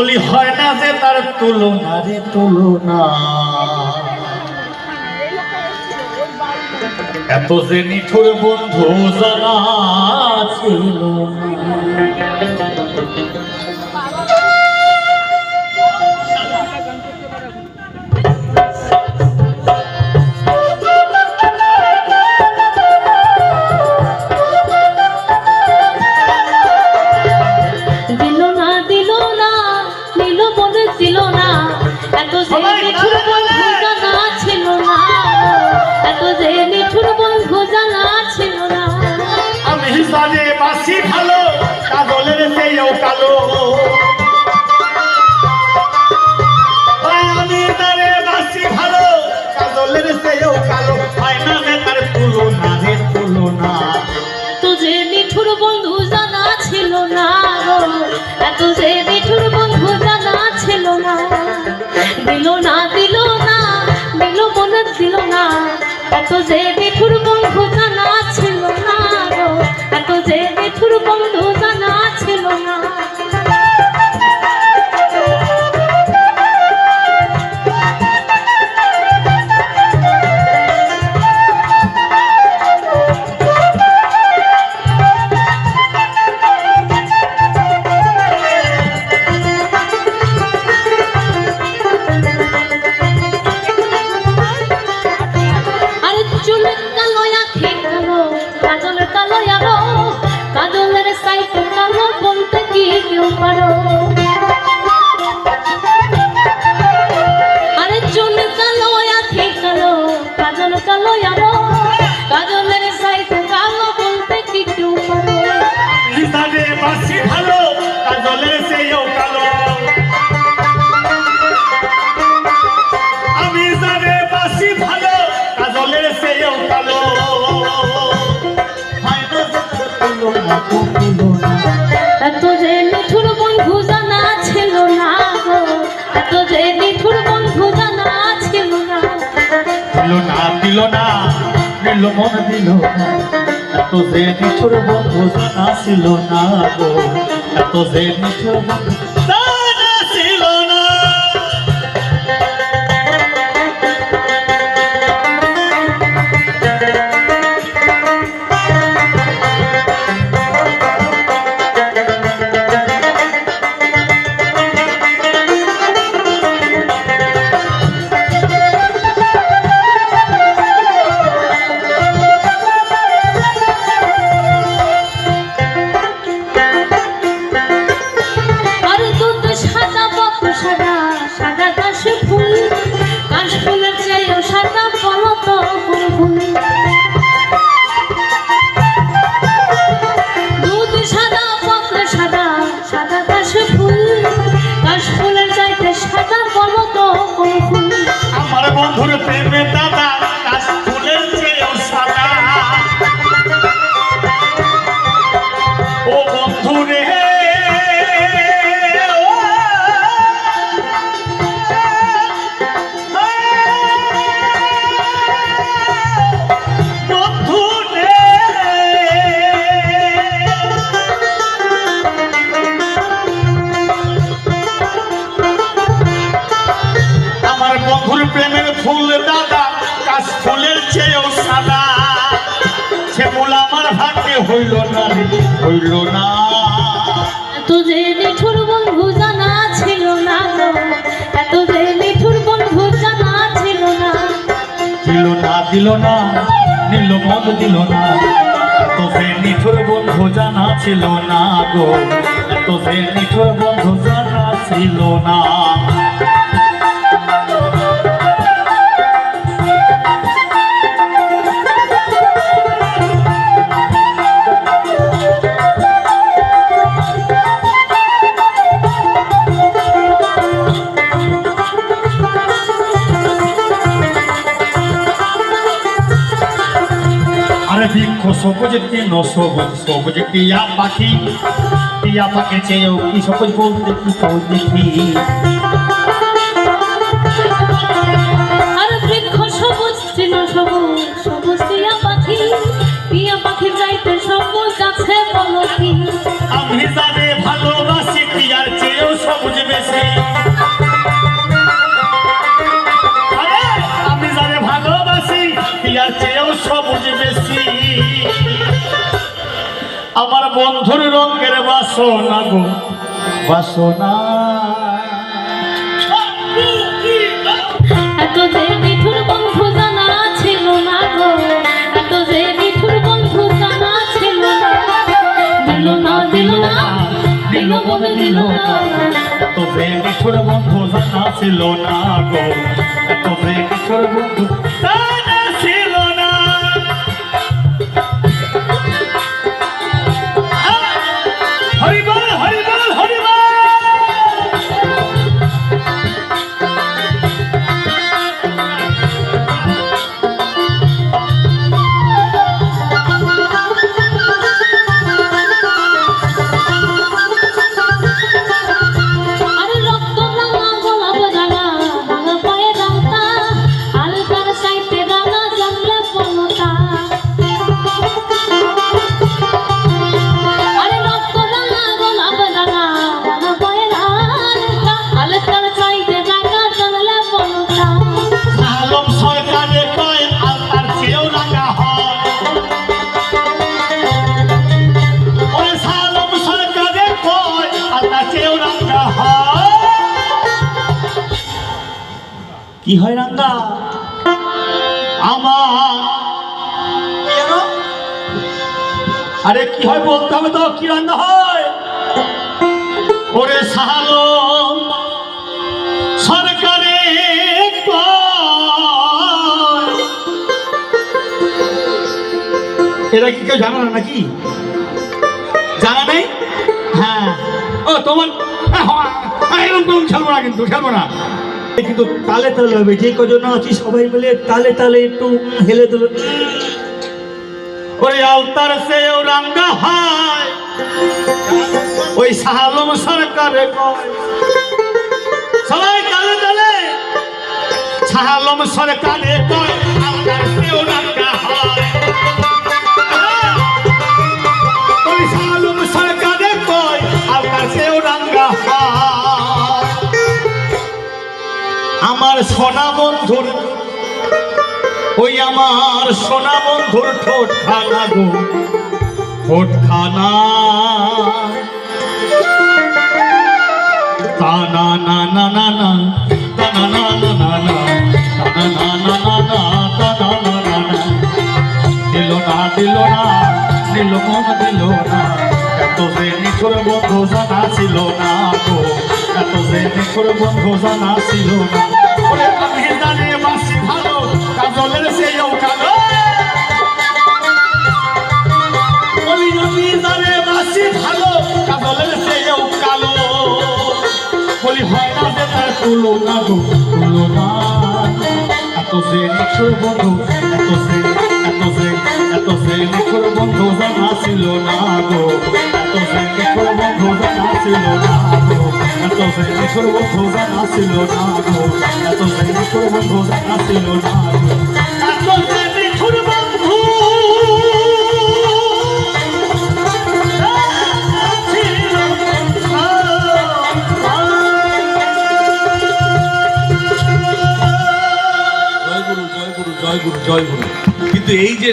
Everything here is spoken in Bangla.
বলি হয় না যে তার তুলনা রে তুলনা, এত যে নিঠুর বন্ধু জানা ছিল বাসি ভালো কাজলের চেয়েও কালো, আমি তারে বাসি ভালো কাজলের চেয়েও কালো, হয় না যে তার তুলনা রে তুলনা। তুঝে নিঠুর বন্ধু জানা ছিল না, এত যে নিঠুর বন্ধু জানা ছিল না। দিল না দিল না দিল মনে দিল না, এত যে নিঠুর বন্ধু জানা ছিল না, এত যে নিঠুর বন্ধু জানা ছিল না। আরে চুল কালো আখি কালো কাজল কালো আরো, কাজলের সাইতে কালো বলতে কি কেউ পারো। লিসানে বাসি ভালো কাজলের চেয়েও কালো, আমি জানে বাসি ভালো কাজলের চেয়েও কালো, এত যে নিঠুর বন্ধু জানা ছিল না, এত যে নিঠুর বন্ধু জানা ছিল না। দিল না দিল না দিল মন দিল না, এত যে নিঠুর বন্ধু জানা ছিল না গো, এত যে নিঠুর বন্ধু জানা ছিল না। বন্ধুর প্রেমে দাদা কাশ ফুলের চেয়েও সাদা, ও বন্ধু রে বন্ধু রে, আমার বন্ধুর প্রেমের ফুল দাদা কাশ ফুলের চেয়েও সাদা, সে ফুল আমার ভাগ্যে হইল না হইল না। এত যে নিঠুর বন্ধু জানা ছিল না, এত যে নিঠুর বন্ধু জানা ছিল না। দিল না দিল না নীল মন দিল না, এত যে নিঠুর বন্ধু জানা ছিল না গো, এত যে নিঠুর বন্ধু জানা ছিল না। বৃক্ষ সবুজ তৃণ সবুজ সবুজ টিয়া পাখি চেয়েও কি সবুজ বলতে কি তো দেখি। আর বৃক্ষ সবুজ তৃণ সবুজ সবুজ টিয়া পাখি যাইতে সবুজ আছে বলো কি। আমি জানে ভালোবাসি টিয়ার চেয়েও সবুজ বেশি আরে আমি যারে ভালোবাসি ইয়ার চেয়েও সবুজ বেশি আমার বন্ধুর রঙের বাসনা গো বাসনা এত যে নিঠুর বন্ধু জানা ছিল না গো এত যে নিঠুর বন্ধু জানা ছিল না দিল না দিল না দিল মনে দিল না এত যে নিঠুর বন্ধু জানা ছিল না গো এত যে নিঠুর বন্ধু জানা ছিল না হরিবল হরিবল হরিবল আরে রক্ত রাঙা গোলাপ রাঙা রাঙা পায়ে রাঙা হালকার সাইতে রাঙা জমলে পলতা আরে রক্ত রাঙা গোলাপ রাঙা রাঙা পায়ে রাঙা হালকার সাইতে রাঙা জমলে পলতা আলম সরকারে কয় আল্লাহর চেয়েও রাঙা হয় ওই সালম সরকারে কয় আল্লাহর চেয়েও রাঙা হয় কি হয় রাঙা আমার আরে কি হয় বলতে হবে তো কি রান্না হয় ওরে সালম সরকারে কয় এটা কি কেউ জানো না নাকি জানা নেই হ্যাঁ ও তোমার এরকম খেলবো না কিন্তু খেলবো না কিন্তু তালে তালে হবে যে কজন আছি সবাই মিলে তালে তালে একটু হেলে দুলে ওই আলতার সেও রাঙ্গা হয় ওই সাহালম সরকারে কয় সবাই তালে তালে সাহালম সরকারে কয় আলতার সেও রাঙ্গা হয় ওই সাহালম সরকারে কয় আলতার সেও রাঙ্গা হয় আমার সোনা বন্ধুর ওই আমার সোনা বন্ধুর ঠোঁট খানা গো ঠোঁট খানা তা না না না না না তা না না না না না তা না না না না তা না না না না দিল না দিল না দিল মন দিল না এত যে নিঠুর বন্ধু জানা ছিল না গো এত যে নিঠুর বন্ধু জানা ছিল না ওরে আমি জানি বাসি ভালো কাজলের সেও কালো বলি আমি জানি বাসি ভালো কাজলের সেও কালো বলি হয় না যে তার তুলনা গো তুলনা এত যে নিঠুর বন্ধু এত যে নিঠুর বন্ধু জানা ছিল না গো এত যে নিঠুর বন্ধু জানা ছিল না গো এত যে নিঠুর বন্ধু জানা ছিল না গো এত যে নিঠুর বন্ধু জানা ছিল না গো এত যে নিঠুর বন্ধু জয় গুরু জয় গুরু জয় গুরু জয় গুরু কিন্তু এই যে